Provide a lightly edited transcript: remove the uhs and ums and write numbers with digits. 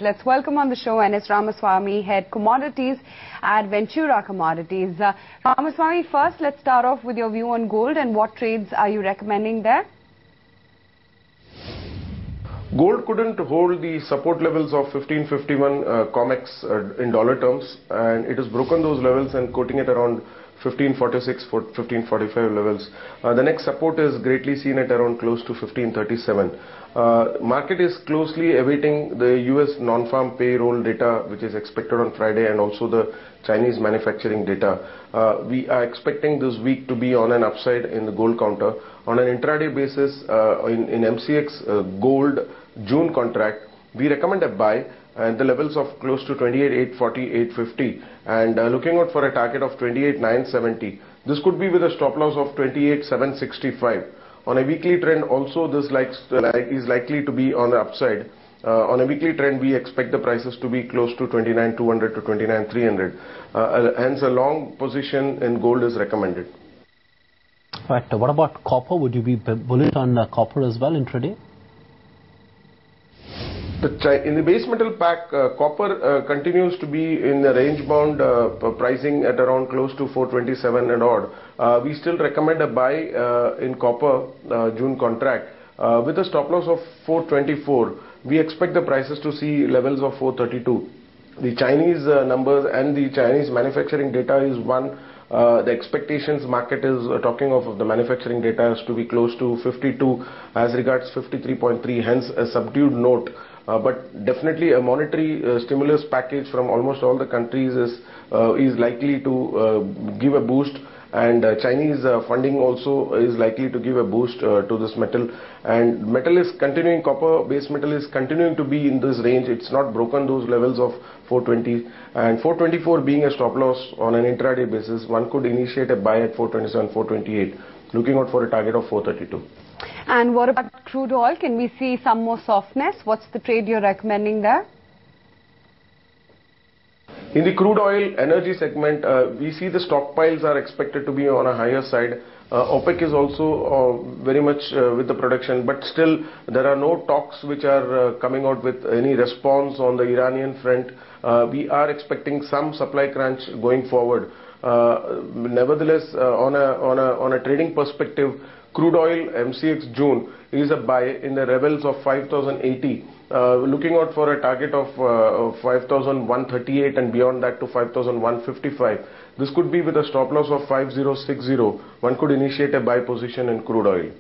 Let's welcome on the show N.S. Ramaswamy, Head Commodities at Ventura Commodities. Ramaswamy, first let's start off with your view on gold and what trades are you recommending there? Gold couldn't hold the support levels of 1551 COMEX in dollar terms, and it has broken those levels and quoting it around 1546 for 1545 levels. The next support is greatly seen at around close to 1537. Market is closely awaiting the US non-farm payroll data, which is expected on Friday, and also the Chinese manufacturing data. We are expecting this week to be on an upside in the gold counter. On an intraday basis, in MCX gold June contract, we recommend a buy and the levels of close to 28,840, 850, and looking out for a target of 28,970. This could be with a stop loss of 28,765. On a weekly trend also, this is likely to be on the upside. On a weekly trend, we expect the prices to be close to 29,200 to 29,300. Hence, a long position in gold is recommended. Right. What about copper? Would you be bullish on copper as well intraday? In the base metal pack, copper continues to be in the range-bound pricing at around close to 427 and odd. We still recommend a buy in copper June contract with a stop loss of 424. We expect the prices to see levels of 432. The Chinese numbers and the Chinese manufacturing data is one. The expectations market is talking of the manufacturing data is to be close to 52 as regards 53.3, hence a subdued note. But definitely a monetary stimulus package from almost all the countries is likely to give a boost, and Chinese funding also is likely to give a boost to this metal. And metal is continuing, copper base metal is continuing to be in this range. It's not broken those levels of 420 and 424 being a stop loss on an intraday basis. One could initiate a buy at 427, 428, looking out for a target of 432. And what about crude oil? Can we see some more softness? What's the trade you're recommending there? In the crude oil energy segment, we see the stockpiles are expected to be on a higher side. OPEC is also very much with the production, but still there are no talks which are coming out with any response on the Iranian front. We are expecting some supply crunch going forward. Nevertheless, on a trading perspective, crude oil MCX June is a buy in the levels of 5,080. Looking out for a target of 5,138 and beyond that to 5,155. This could be with a stop loss of 5,060. One could initiate a buy position in crude oil.